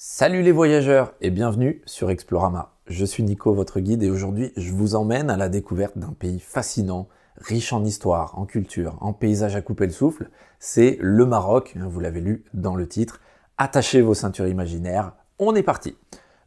Salut les voyageurs et bienvenue sur Explorama. Je suis Nico, votre guide, et aujourd'hui je vous emmène à la découverte d'un pays fascinant, riche en histoire, en culture, en paysages à couper le souffle. C'est le Maroc, vous l'avez lu dans le titre. Attachez vos ceintures imaginaires, on est parti.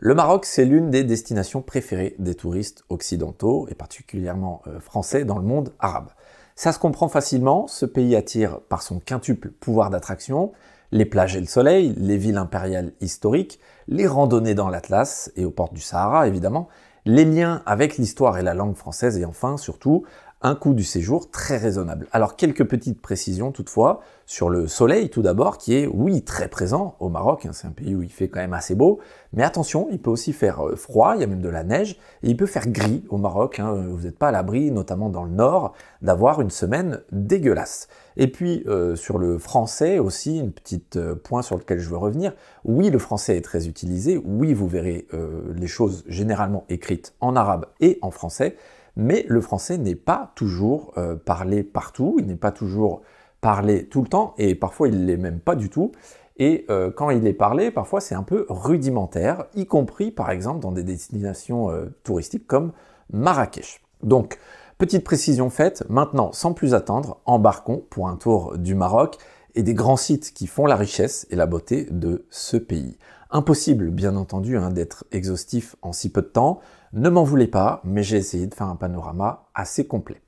Le Maroc, c'est l'une des destinations préférées des touristes occidentaux et particulièrement français dans le monde arabe. Ça se comprend facilement, ce pays attire par son quintuple pouvoir d'attraction, les plages et le soleil, les villes impériales historiques, les randonnées dans l'Atlas et aux portes du Sahara évidemment, les liens avec l'histoire et la langue française et enfin surtout un coût du séjour très raisonnable. Alors quelques petites précisions toutefois sur le soleil tout d'abord qui est oui très présent au Maroc, c'est un pays où il fait quand même assez beau, mais attention il peut aussi faire froid, il y a même de la neige et il peut faire gris au Maroc, vous n'êtes pas à l'abri notamment dans le nord d'avoir une semaine dégueulasse. Et puis sur le français aussi, une petite point sur lequel je veux revenir, oui le français est très utilisé, oui vous verrez les choses généralement écrites en arabe et en français, mais le français n'est pas toujours parlé partout, il n'est pas toujours parlé tout le temps, et parfois il ne l'est même pas du tout, et quand il est parlé, parfois c'est un peu rudimentaire, y compris par exemple dans des destinations touristiques comme Marrakech. Donc, petite précision faite, maintenant sans plus attendre, embarquons pour un tour du Maroc et des grands sites qui font la richesse et la beauté de ce pays. Impossible, bien entendu, d'être exhaustif en si peu de temps. Ne m'en voulez pas, mais j'ai essayé de faire un panorama assez complet.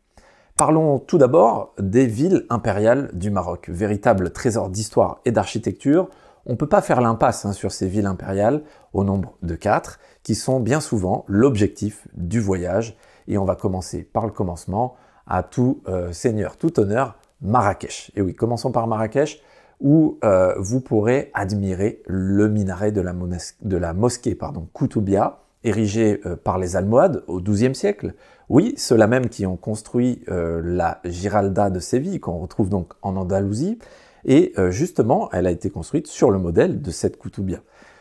Parlons tout d'abord des villes impériales du Maroc. Véritable trésor d'histoire et d'architecture, on ne peut pas faire l'impasse sur ces villes impériales, au nombre de 4, qui sont bien souvent l'objectif du voyage. Et on va commencer par le commencement, à tout seigneur, tout honneur, Marrakech. Et oui, commençons par Marrakech, où vous pourrez admirer le minaret de la mosquée Koutoubia, érigé par les Almohades au XIIe siècle. Oui, ceux-là même qui ont construit la Giralda de Séville, qu'on retrouve donc en Andalousie, et justement, elle a été construite sur le modèle de cette Koutoubia.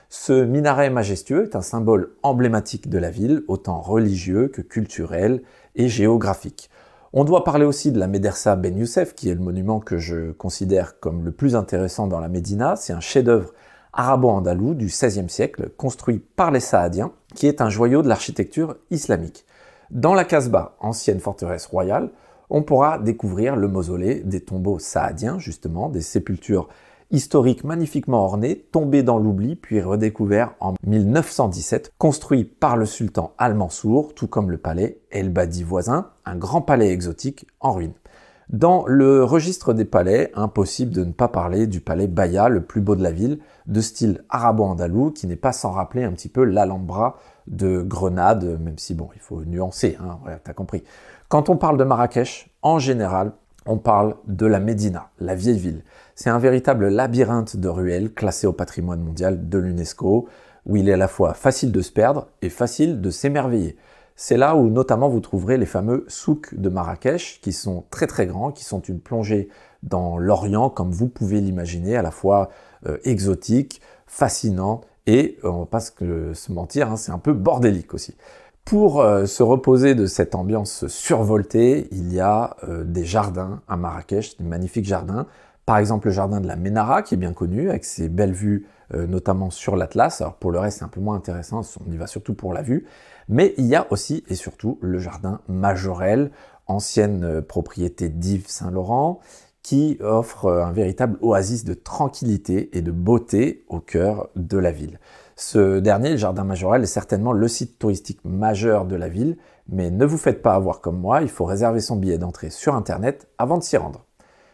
Ce minaret majestueux est un symbole emblématique de la ville, autant religieux que culturel et géographique. On doit parler aussi de la Médersa Ben Youssef, qui est le monument que je considère comme le plus intéressant dans la Médina. C'est un chef-d'œuvre arabo-andalou du XVIe siècle, construit par les Saadiens, qui est un joyau de l'architecture islamique. Dans la Casbah, ancienne forteresse royale, on pourra découvrir le mausolée des tombeaux saadiens, justement, des sépultures historiques magnifiquement ornées, tombées dans l'oubli, puis redécouverts en 1917, construit par le sultan Al-Mansour, tout comme le palais El-Badi voisin, un grand palais exotique en ruine. Dans le registre des palais, impossible de ne pas parler du palais Baïa, le plus beau de la ville, de style arabo-andalou, qui n'est pas sans rappeler un petit peu l'Alhambra de Grenade, même si bon, il faut nuancer, ouais, t'as compris. Quand on parle de Marrakech, en général, on parle de la Médina, la vieille ville. C'est un véritable labyrinthe de ruelles classé au patrimoine mondial de l'UNESCO, où il est à la fois facile de se perdre et facile de s'émerveiller. C'est là où notamment vous trouverez les fameux souks de Marrakech, qui sont très très grands, qui sont une plongée dans l'Orient, comme vous pouvez l'imaginer, à la fois exotique, fascinant, et on va pas se mentir, c'est un peu bordélique aussi. Pour se reposer de cette ambiance survoltée, il y a des jardins à Marrakech, des magnifiques jardins. Par exemple, le jardin de la Ménara, qui est bien connu, avec ses belles vues, notamment sur l'Atlas. Alors pour le reste, c'est un peu moins intéressant, on y va surtout pour la vue. Mais il y a aussi et surtout le jardin Majorelle, ancienne propriété d'Yves Saint-Laurent, qui offre un véritable oasis de tranquillité et de beauté au cœur de la ville. Ce dernier, le jardin Majorelle, est certainement le site touristique majeur de la ville, mais ne vous faites pas avoir comme moi, il faut réserver son billet d'entrée sur internet avant de s'y rendre.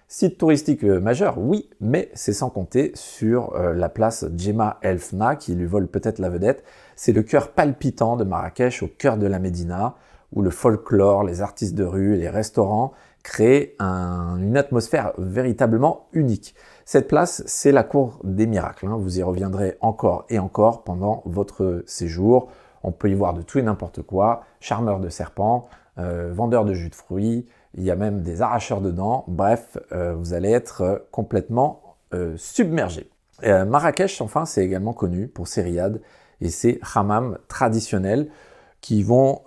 Site touristique majeur, oui, mais c'est sans compter sur la place Djemma El Fna, qui lui vole peut-être la vedette. C'est le cœur palpitant de Marrakech, au cœur de la Médina, où le folklore, les artistes de rue et les restaurants créent une atmosphère véritablement unique. Cette place, c'est la cour des miracles. Vous y reviendrez encore et encore pendant votre séjour. On peut y voir de tout et n'importe quoi, charmeurs de serpents, vendeurs de jus de fruits, il y a même des arracheurs de dents. Bref, vous allez être complètement submergé. Marrakech, enfin, c'est également connu pour ses riads et ses hammams traditionnels qui vont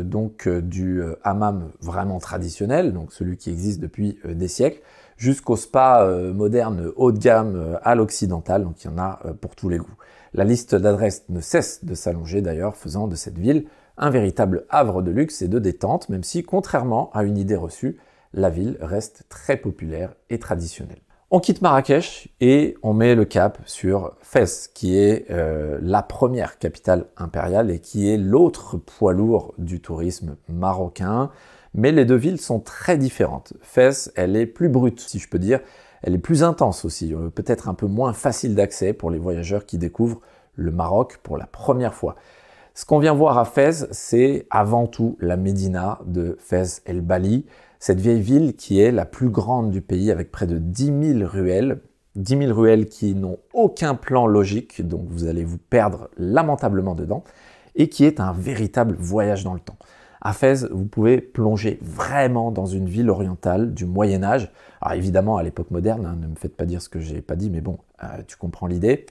donc du hammam vraiment traditionnel, donc celui qui existe depuis des siècles, jusqu'au spa moderne haut de gamme à l'occidental, donc il y en a pour tous les goûts. La liste d'adresses ne cesse de s'allonger d'ailleurs, faisant de cette ville un véritable havre de luxe et de détente, même si, contrairement à une idée reçue, la ville reste très populaire et traditionnelle. On quitte Marrakech et on met le cap sur Fès, qui est la première capitale impériale et qui est l'autre poids lourd du tourisme marocain. Mais les deux villes sont très différentes. Fès, elle est plus brute, si je peux dire. Elle est plus intense aussi, peut-être un peu moins facile d'accès pour les voyageurs qui découvrent le Maroc pour la première fois. Ce qu'on vient voir à Fès, c'est avant tout la médina de Fès El Bali, cette vieille ville qui est la plus grande du pays avec près de 10 000 ruelles. 10 000 ruelles qui n'ont aucun plan logique, donc vous allez vous perdre lamentablement dedans, et qui est un véritable voyage dans le temps. À Fès, vous pouvez plonger vraiment dans une ville orientale du Moyen-Âge. Alors évidemment, à l'époque moderne, ne me faites pas dire ce que j'ai pas dit, mais bon, tu comprends l'idée.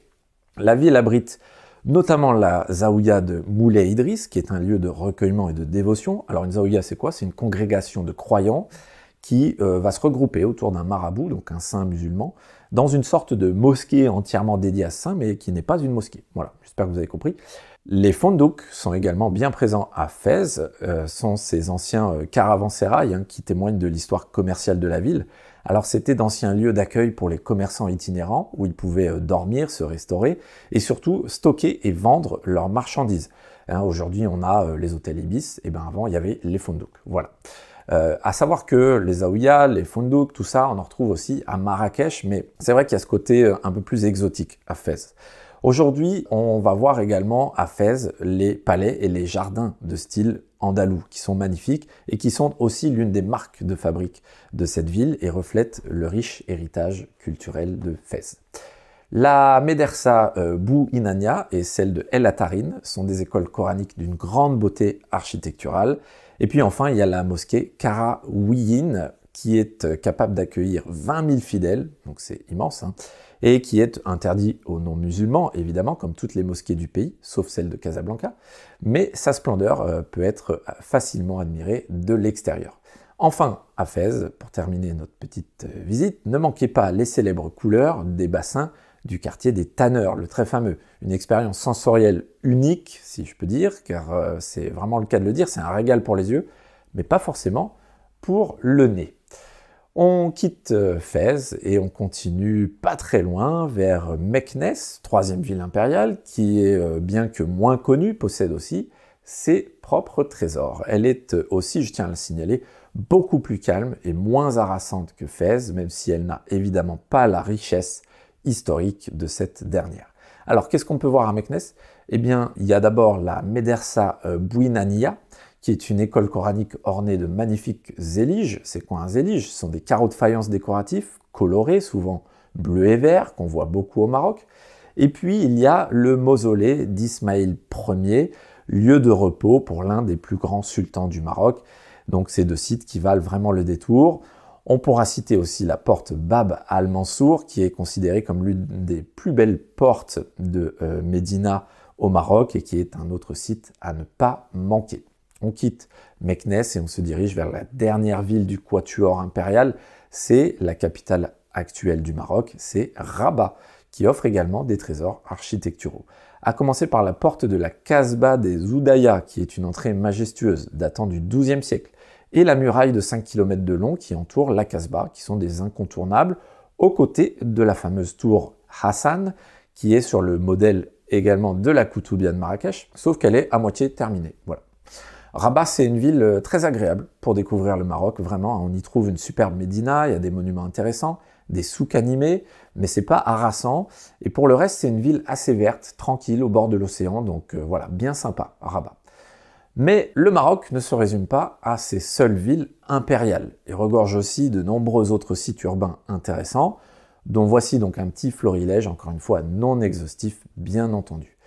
La ville abrite notamment la Zaouïa de Moulay Idriss, qui est un lieu de recueillement et de dévotion. Alors une Zaouïa, c'est quoi? C'est une congrégation de croyants qui va se regrouper autour d'un marabout, donc un saint musulman, dans une sorte de mosquée entièrement dédiée à ce saint, mais qui n'est pas une mosquée. Voilà, j'espère que vous avez compris. Les fondouks sont également bien présents à Fès, sont ces anciens caravansérails qui témoignent de l'histoire commerciale de la ville. Alors c'était d'anciens lieux d'accueil pour les commerçants itinérants, où ils pouvaient dormir, se restaurer, et surtout stocker et vendre leurs marchandises. Aujourd'hui on a les hôtels Ibis, et bien avant il y avait les fondouks. Voilà. À savoir que les Zaouïas, les fondouks, tout ça, on en retrouve aussi à Marrakech, mais c'est vrai qu'il y a ce côté un peu plus exotique à Fès. Aujourd'hui, on va voir également à Fès les palais et les jardins de style andalou, qui sont magnifiques et qui sont aussi l'une des marques de fabrique de cette ville et reflètent le riche héritage culturel de Fès. La médersa Bou Inania et celle de El Atarine sont des écoles coraniques d'une grande beauté architecturale. Et puis enfin, il y a la mosquée Karaouiyine, qui est capable d'accueillir 20 000 fidèles, donc c'est immense, et qui est interdit aux non-musulmans, évidemment, comme toutes les mosquées du pays, sauf celle de Casablanca, mais sa splendeur peut être facilement admirée de l'extérieur. Enfin, à Fès, pour terminer notre petite visite, ne manquez pas les célèbres couleurs des bassins du quartier des Tanneurs, le très fameux. Une expérience sensorielle unique, si je peux dire, car c'est vraiment le cas de le dire, c'est un régal pour les yeux, mais pas forcément pour le nez. On quitte Fès et on continue pas très loin vers Meknès, troisième ville impériale, qui est, bien que moins connue, possède aussi ses propres trésors. Elle est aussi, je tiens à le signaler, beaucoup plus calme et moins harassante que Fès, même si elle n'a évidemment pas la richesse historique de cette dernière. Alors, qu'est-ce qu'on peut voir à Meknès? Eh bien, il y a d'abord la Médersa Bouinania, qui est une école coranique ornée de magnifiques zéliges. C'est quoi un zélige? Ce sont des carreaux de faïence décoratifs, colorés, souvent bleu et vert, qu'on voit beaucoup au Maroc. Et puis, il y a le mausolée d'Ismaïl Ier, lieu de repos pour l'un des plus grands sultans du Maroc. Donc, c'est deux sites qui valent vraiment le détour. On pourra citer aussi la porte Bab al-Mansour, qui est considérée comme l'une des plus belles portes de Médina au Maroc et qui est un autre site à ne pas manquer. On quitte Meknès et on se dirige vers la dernière ville du quatuor impérial. C'est la capitale actuelle du Maroc, c'est Rabat, qui offre également des trésors architecturaux. À commencer par la porte de la Casbah des Oudaya, qui est une entrée majestueuse datant du XIIe siècle, et la muraille de 5 km de long qui entoure la Casbah, qui sont des incontournables, aux côtés de la fameuse tour Hassan, qui est sur le modèle également de la Koutoubia de Marrakech, sauf qu'elle est à moitié terminée. Voilà. Rabat, c'est une ville très agréable pour découvrir le Maroc, vraiment. On y trouve une superbe médina, il y a des monuments intéressants, des souks animés, mais c'est pas harassant. Et pour le reste, c'est une ville assez verte, tranquille, au bord de l'océan, donc voilà, bien sympa, Rabat. Mais le Maroc ne se résume pas à ses seules villes impériales. Il regorge aussi de nombreux autres sites urbains intéressants, dont voici donc un petit florilège, encore une fois non exhaustif, bien entendu.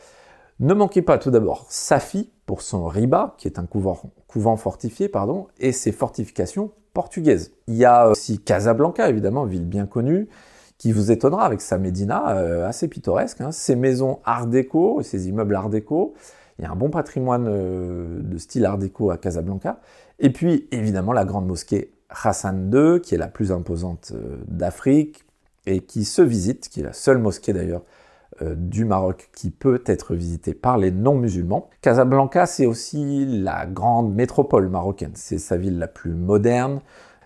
Ne manquez pas tout d'abord Safi pour son riba, qui est un couvent fortifié, et ses fortifications portugaises. Il y a aussi Casablanca, évidemment, ville bien connue, qui vous étonnera avec sa médina assez pittoresque, ses maisons art déco, ses immeubles art déco. Il y a un bon patrimoine de style art déco à Casablanca. Et puis, évidemment, la grande mosquée Hassan II, qui est la plus imposante d'Afrique et qui se visite, qui est la seule mosquée d'ailleurs du Maroc qui peut être visité par les non-musulmans. Casablanca, c'est aussi la grande métropole marocaine. C'est sa ville la plus moderne.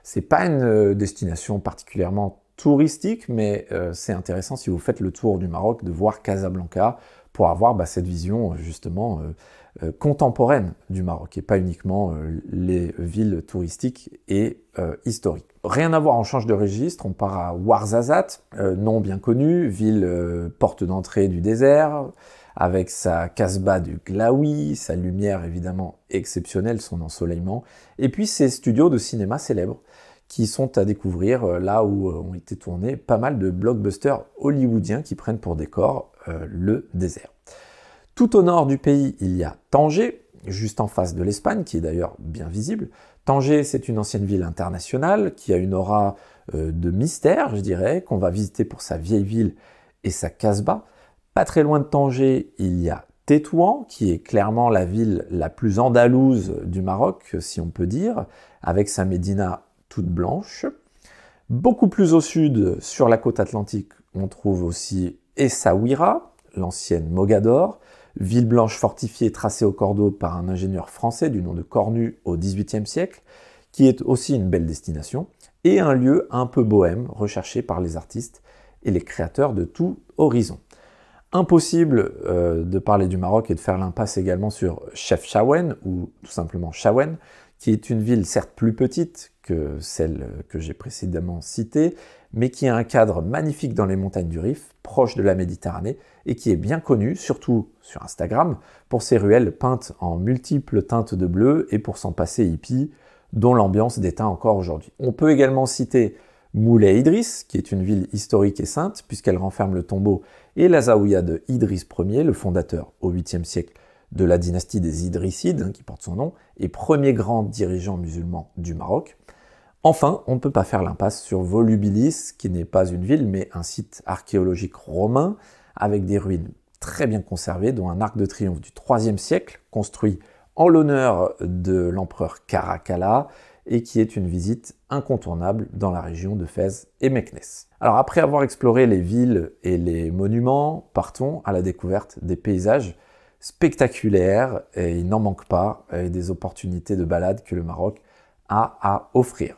C'est pas une destination particulièrement touristique, mais c'est intéressant si vous faites le tour du Maroc de voir Casablanca pour avoir cette vision justement contemporaine du Maroc et pas uniquement les villes touristiques et historiques. Rien à voir, on change de registre, on part à Ouarzazate, nom bien connu, ville porte d'entrée du désert, avec sa casbah du Glaoui, sa lumière évidemment exceptionnelle, son ensoleillement, et puis ses studios de cinéma célèbres qui sont à découvrir là où ont été tournés pas mal de blockbusters hollywoodiens qui prennent pour décor le désert. Tout au nord du pays, il y a Tanger, juste en face de l'Espagne, qui est d'ailleurs bien visible. Tanger, c'est une ancienne ville internationale qui a une aura de mystère, je dirais, qu'on va visiter pour sa vieille ville et sa casbah. Pas très loin de Tanger, il y a Tétouan, qui est clairement la ville la plus andalouse du Maroc, si on peut dire, avec sa médina toute blanche. Beaucoup plus au sud, sur la côte atlantique, on trouve aussi Essaouira, l'ancienne Mogador, ville blanche fortifiée tracée au cordeau par un ingénieur français du nom de Cornu au XVIIIe siècle, qui est aussi une belle destination, et un lieu un peu bohème, recherché par les artistes et les créateurs de tout horizon. Impossible de parler du Maroc et de faire l'impasse également sur Chefchaouen, ou tout simplement Chaouen, qui est une ville certes plus petite que celle que j'ai précédemment citée, mais qui a un cadre magnifique dans les montagnes du Rif, proche de la Méditerranée, et qui est bien connue, surtout sur Instagram, pour ses ruelles peintes en multiples teintes de bleu et pour son passé hippie, dont l'ambiance déteint encore aujourd'hui. On peut également citer Moulay Idriss, qui est une ville historique et sainte, puisqu'elle renferme le tombeau et la zaouïa de Idriss Ier, le fondateur au 8e siècle de la dynastie des Idrissides, qui porte son nom, et premier grand dirigeant musulman du Maroc. Enfin, on ne peut pas faire l'impasse sur Volubilis, qui n'est pas une ville, mais un site archéologique romain, avec des ruines très bien conservées, dont un arc de triomphe du IIIe siècle, construit en l'honneur de l'empereur Caracalla, et qui est une visite incontournable dans la région de Fès et Meknès. Alors après avoir exploré les villes et les monuments, partons à la découverte des paysages spectaculaires, et il n'en manque pas, et des opportunités de balade que le Maroc a à offrir.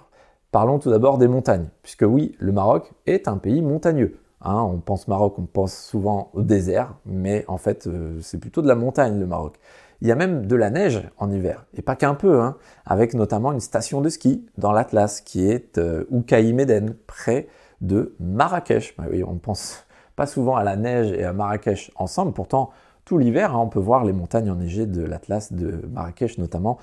Parlons tout d'abord des montagnes, puisque oui, le Maroc est un pays montagneux. On pense Maroc, on pense souvent au désert, mais en fait, c'est plutôt de la montagne, le Maroc. Il y a même de la neige en hiver, et pas qu'un peu, avec notamment une station de ski dans l'Atlas, qui est Oukaï Médène, près de Marrakech. Oui, on ne pense pas souvent à la neige et à Marrakech ensemble, pourtant, tout l'hiver, on peut voir les montagnes enneigées de l'Atlas de Marrakech, notamment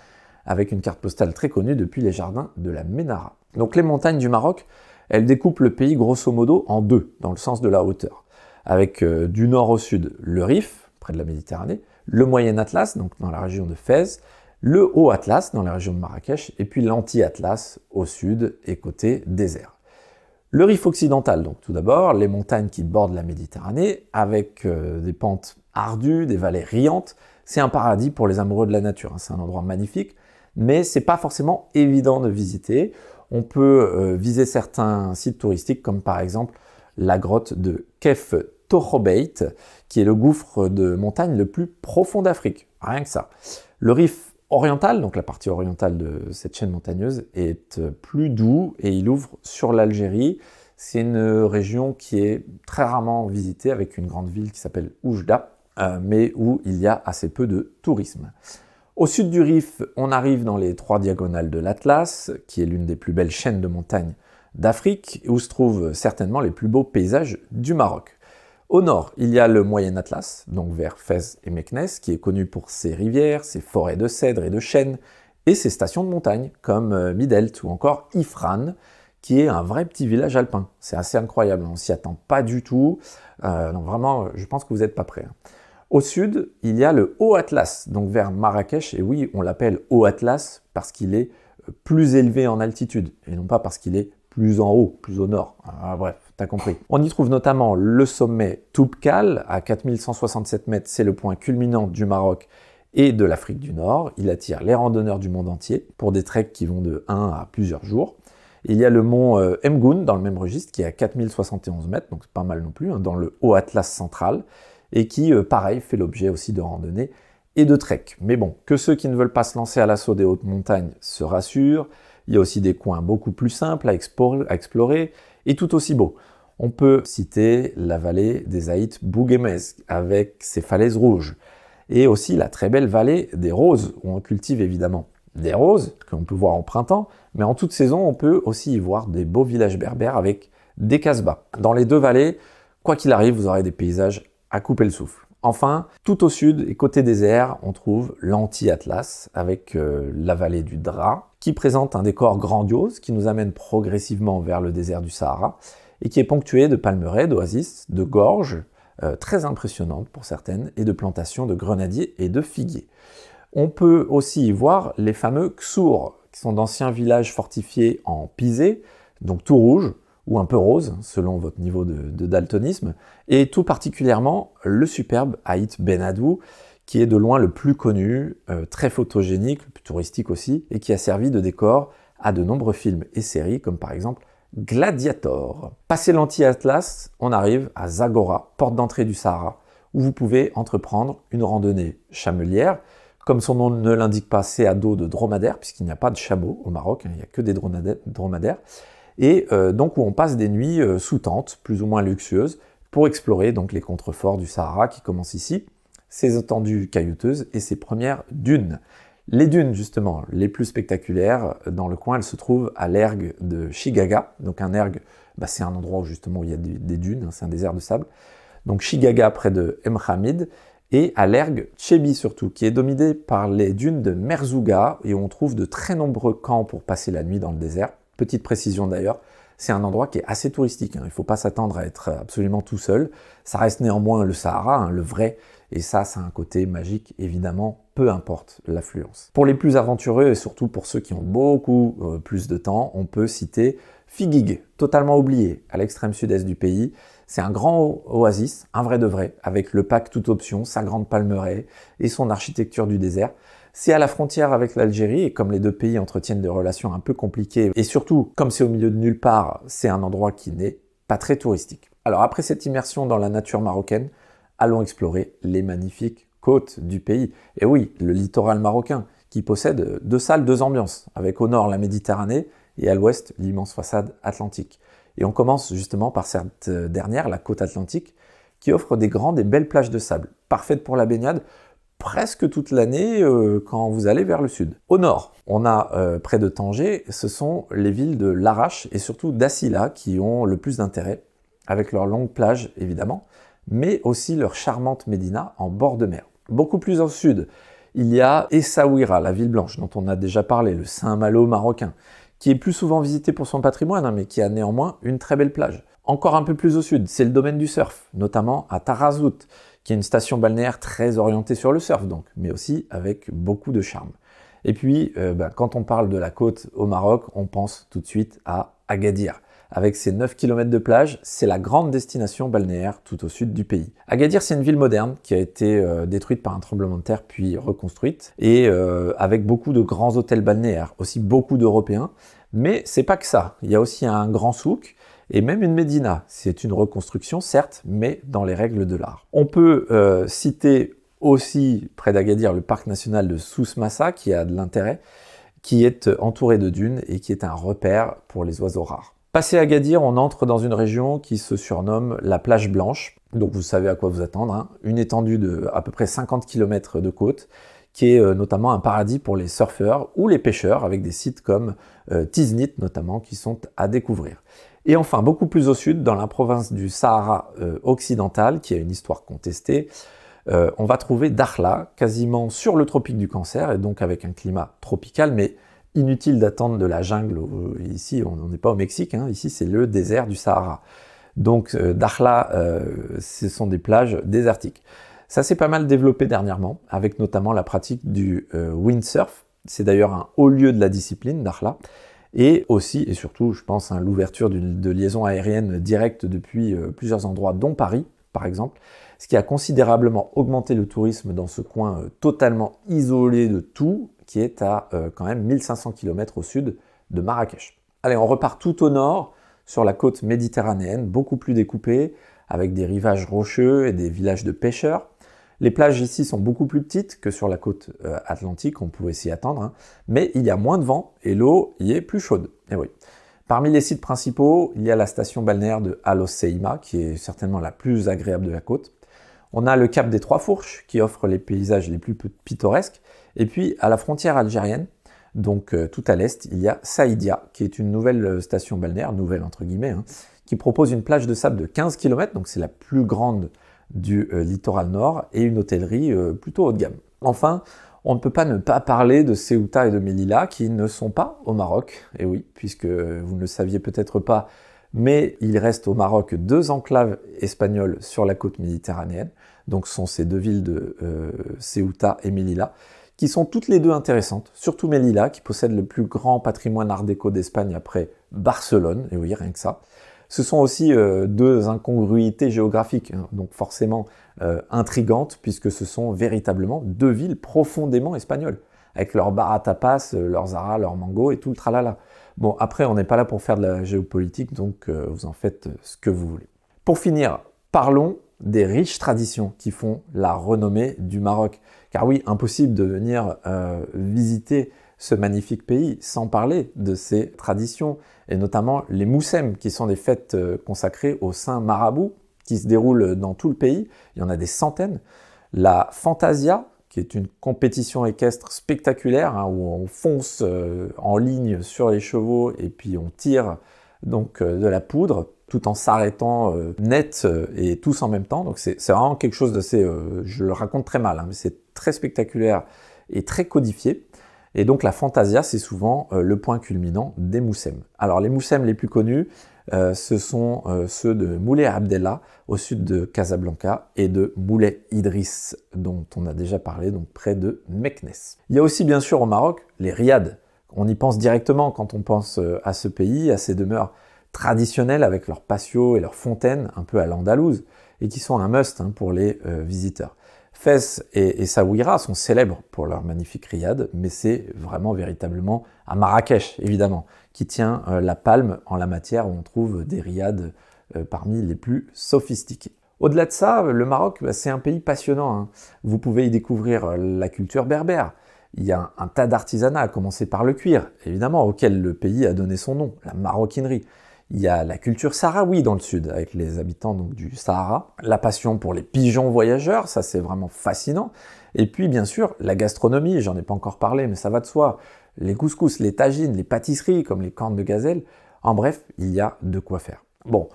avec une carte postale très connue depuis les jardins de la Ménara. Donc les montagnes du Maroc, elles découpent le pays grosso modo en deux, dans le sens de la hauteur. Avec du nord au sud le Rif, près de la Méditerranée, le Moyen Atlas, donc dans la région de Fès, le Haut Atlas, dans la région de Marrakech, et puis l'Anti-Atlas au sud et côté désert. Le Rif occidental, donc tout d'abord, les montagnes qui bordent la Méditerranée, avec des pentes ardues, des vallées riantes, c'est un paradis pour les amoureux de la nature, c'est un endroit magnifique, mais c'est pas forcément évident de visiter. On peut viser certains sites touristiques, comme par exemple la grotte de Kef Tokhobeit, qui est le gouffre de montagne le plus profond d'Afrique, rien que ça. Le Rif oriental, donc la partie orientale de cette chaîne montagneuse, est plus doux et il ouvre sur l'Algérie. C'est une région qui est très rarement visitée, avec une grande ville qui s'appelle Oujda, mais où il y a assez peu de tourisme. Au sud du Rif, on arrive dans les trois diagonales de l'Atlas, qui est l'une des plus belles chaînes de montagnes d'Afrique, où se trouvent certainement les plus beaux paysages du Maroc. Au nord, il y a le Moyen Atlas, donc vers Fès et Meknès, qui est connu pour ses rivières, ses forêts de cèdres et de chênes, et ses stations de montagne, comme Midelt ou encore Ifrane, qui est un vrai petit village alpin. C'est assez incroyable, on s'y attend pas du tout, donc vraiment, je pense que vous n'êtes pas prêts. Au sud, il y a le Haut Atlas, donc vers Marrakech, et oui, on l'appelle Haut Atlas parce qu'il est plus élevé en altitude, et non pas parce qu'il est plus en haut, plus au nord. Bref, t'as compris. On y trouve notamment le sommet Toubkal, à 4167 mètres, c'est le point culminant du Maroc et de l'Afrique du Nord. Il attire les randonneurs du monde entier pour des treks qui vont de 1 à plusieurs jours. Il y a le mont Mgoun dans le même registre qui est à 4071 mètres, donc c'est pas mal non plus, hein, dans le Haut Atlas central, et qui, pareil, fait l'objet aussi de randonnées et de trek. Mais bon, que ceux qui ne veulent pas se lancer à l'assaut des hautes montagnes se rassurent, il y a aussi des coins beaucoup plus simples à explorer et tout aussi beaux. On peut citer la vallée des Aït Bouguemez avec ses falaises rouges, et aussi la très belle vallée des Roses, où on cultive évidemment des roses, qu'on peut voir en printemps, mais en toute saison, on peut aussi y voir des beaux villages berbères avec des casbahs. Dans les deux vallées, quoi qu'il arrive, vous aurez des paysages à couper le souffle. Enfin, tout au sud et côté désert, on trouve l'anti-Atlas avec la vallée du Dra, qui présente un décor grandiose qui nous amène progressivement vers le désert du Sahara et qui est ponctué de palmeraies, d'oasis, de gorges, très impressionnantes pour certaines, et de plantations de grenadiers et de figuiers. On peut aussi y voir les fameux Ksour, qui sont d'anciens villages fortifiés en pisé, donc tout rouge, ou un peu rose, selon votre niveau de daltonisme, et tout particulièrement le superbe Aït Ben Haddou, qui est de loin le plus connu, très photogénique, le plus touristique aussi, et qui a servi de décor à de nombreux films et séries, comme par exemple Gladiator. Passé l'anti-Atlas, on arrive à Zagora, porte d'entrée du Sahara, où vous pouvez entreprendre une randonnée chamelière. Comme son nom ne l'indique pas, c'est à dos de dromadaire, puisqu'il n'y a pas de chameaux au Maroc, il n'y a que des dromadaires. Et donc où on passe des nuits sous tente, plus ou moins luxueuses, pour explorer donc les contreforts du Sahara qui commencent ici, ses étendues caillouteuses et ses premières dunes. Les dunes, justement, les plus spectaculaires dans le coin, elles se trouvent à l'ergue de Chigaga. Donc un ergue, c'est un endroit où justement où il y a des dunes, hein, c'est un désert de sable. Donc Chigaga près de M'Hamid, et à l'ergue Tchebi surtout, qui est dominée par les dunes de Merzouga, et où on trouve de très nombreux camps pour passer la nuit dans le désert. Petite précision d'ailleurs, c'est un endroit qui est assez touristique, hein. Il ne faut pas s'attendre à être absolument tout seul. Ça reste néanmoins le Sahara, hein, le vrai, et ça a un côté magique, évidemment, peu importe l'affluence. Pour les plus aventureux, et surtout pour ceux qui ont beaucoup plus de temps, on peut citer Figuig, totalement oublié, à l'extrême sud-est du pays. C'est un grand oasis, un vrai de vrai, avec le pack toute option, sa grande palmeraie et son architecture du désert. C'est à la frontière avec l'Algérie, et comme les deux pays entretiennent des relations un peu compliquées, et surtout, comme c'est au milieu de nulle part, c'est un endroit qui n'est pas très touristique. Alors après cette immersion dans la nature marocaine, allons explorer les magnifiques côtes du pays. Et oui, le littoral marocain, qui possède deux salles, deux ambiances, avec au nord la Méditerranée, et à l'ouest l'immense façade atlantique. Et on commence justement par cette dernière, la côte atlantique, qui offre des grandes et belles plages de sable, parfaites pour la baignade, presque toute l'année quand vous allez vers le sud. Au nord, on a près de Tanger, ce sont les villes de Larache et surtout d'Assila qui ont le plus d'intérêt, avec leurs longues plages évidemment, mais aussi leur charmante médina en bord de mer. Beaucoup plus au sud, il y a Essaouira, la ville blanche dont on a déjà parlé, le Saint-Malo marocain, qui est plus souvent visité pour son patrimoine, hein, mais qui a néanmoins une très belle plage. Encore un peu plus au sud, c'est le domaine du surf, notamment à Tarazout, qui est une station balnéaire très orientée sur le surf, donc, mais aussi avec beaucoup de charme. Et puis, quand on parle de la côte au Maroc, on pense tout de suite à Agadir. Avec ses 9 km de plage, c'est la grande destination balnéaire tout au sud du pays. Agadir, c'est une ville moderne qui a été détruite par un tremblement de terre puis reconstruite, et avec beaucoup de grands hôtels balnéaires, aussi beaucoup d'Européens. Mais c'est pas que ça, il y a aussi un grand souk, et même une médina. C'est une reconstruction, certes, mais dans les règles de l'art. On peut citer aussi, près d'Agadir, le parc national de Souss Massa, qui a de l'intérêt, qui est entouré de dunes et qui est un repère pour les oiseaux rares. Passé Agadir, on entre dans une région qui se surnomme la plage blanche, donc vous savez à quoi vous attendre, hein. Une étendue de à peu près 50 km de côte, qui est notamment un paradis pour les surfeurs ou les pêcheurs, avec des sites comme Tiznit notamment, qui sont à découvrir. Et enfin, beaucoup plus au sud, dans la province du Sahara occidental, qui a une histoire contestée, on va trouver Dakhla, quasiment sur le tropique du Cancer, et donc avec un climat tropical, mais inutile d'attendre de la jungle. Ici, on n'est pas au Mexique, hein, ici c'est le désert du Sahara. Donc Dakhla, ce sont des plages désertiques. Ça s'est pas mal développé dernièrement, avec notamment la pratique du windsurf. C'est d'ailleurs un haut lieu de la discipline, Dakhla. Et aussi, et surtout, je pense à l'ouverture de liaisons aériennes directes depuis plusieurs endroits, dont Paris, par exemple, ce qui a considérablement augmenté le tourisme dans ce coin totalement isolé de tout, qui est à quand même 1500 km au sud de Marrakech. Allez, on repart tout au nord, sur la côte méditerranéenne, beaucoup plus découpée, avec des rivages rocheux et des villages de pêcheurs. Les plages ici sont beaucoup plus petites que sur la côte atlantique, on pouvait s'y attendre, hein, mais il y a moins de vent et l'eau y est plus chaude. Et oui. Parmi les sites principaux, il y a la station balnéaire de Los Ceima, qui est certainement la plus agréable de la côte. On a le cap des Trois Fourches, qui offre les paysages les plus pittoresques. Et puis, à la frontière algérienne, donc tout à l'est, il y a Saïdia, qui est une nouvelle station balnéaire, nouvelle entre guillemets, hein, qui propose une plage de sable de 15 km, donc c'est la plus grande du littoral nord, et une hôtellerie plutôt haut de gamme. Enfin, on ne peut pas ne pas parler de Ceuta et de Melilla, qui ne sont pas au Maroc. Et oui, puisque vous ne le saviez peut-être pas, mais il reste au Maroc 2 enclaves espagnoles sur la côte méditerranéenne. Donc ce sont ces 2 villes de Ceuta et Melilla, qui sont toutes les 2 intéressantes. Surtout Melilla, qui possède le plus grand patrimoine art déco d'Espagne après Barcelone. Et oui, rien que ça. Ce sont aussi 2 incongruités géographiques, hein, donc forcément intrigantes, puisque ce sont véritablement 2 villes profondément espagnoles, avec leurs bars à tapas, leurs Zara, leurs mango et tout le tralala. Bon, après, on n'est pas là pour faire de la géopolitique, donc vous en faites ce que vous voulez. Pour finir, parlons des riches traditions qui font la renommée du Maroc. Car oui, impossible de venir visiter ce magnifique pays sans parler de ses traditions, et notamment les moussem, qui sont des fêtes consacrées aux saints marabouts, qui se déroulent dans tout le pays. Il y en a des centaines. La Fantasia, qui est une compétition équestre spectaculaire, hein, où on fonce en ligne sur les chevaux et puis on tire donc de la poudre, tout en s'arrêtant net et tous en même temps. Donc c'est vraiment quelque chose d'assez, je le raconte très mal, hein, mais c'est très spectaculaire et très codifié. Et donc la Fantasia, c'est souvent le point culminant des moussem. Alors les moussem les plus connus, ce sont ceux de Moulay Abdellah, au sud de Casablanca, et de Moulay Idriss, dont on a déjà parlé, donc près de Meknès. Il y a aussi bien sûr au Maroc les riads. On y pense directement quand on pense à ce pays, à ces demeures traditionnelles avec leurs patios et leurs fontaines, un peu à l'andalouse, et qui sont un must hein, pour les visiteurs. Fès et Saouira sont célèbres pour leur magnifique riad, mais c'est vraiment véritablement à Marrakech, évidemment, qui tient la palme en la matière, où on trouve des riads parmi les plus sophistiqués. Au-delà de ça, le Maroc, c'est un pays passionnant, hein. Vous pouvez y découvrir la culture berbère. Il y a un tas d'artisanat, à commencer par le cuir, évidemment, auquel le pays a donné son nom, la maroquinerie. Il y a la culture sahraoui dans le sud, avec les habitants donc, du Sahara. La passion pour les pigeons voyageurs, ça c'est vraiment fascinant. Et puis bien sûr, la gastronomie, j'en ai pas encore parlé, mais ça va de soi. Les couscous, les tagines, les pâtisseries comme les cornes de gazelle. En bref, il y a de quoi faire. Bon,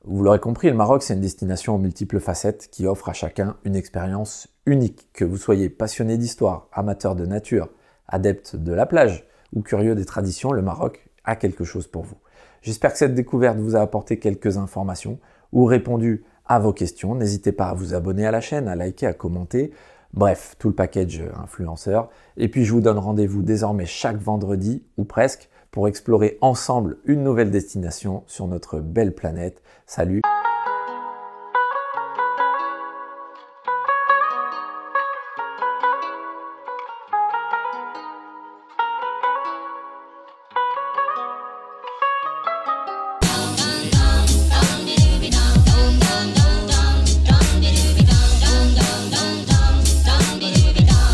vous l'aurez compris, le Maroc c'est une destination aux multiples facettes qui offre à chacun une expérience unique. Que vous soyez passionné d'histoire, amateur de nature, adepte de la plage ou curieux des traditions, le Maroc a quelque chose pour vous. J'espère que cette découverte vous a apporté quelques informations ou répondu à vos questions. N'hésitez pas à vous abonner à la chaîne, à liker, à commenter. Bref, tout le package influenceur. Et puis je vous donne rendez-vous désormais chaque vendredi, ou presque, pour explorer ensemble une nouvelle destination sur notre belle planète. Salut!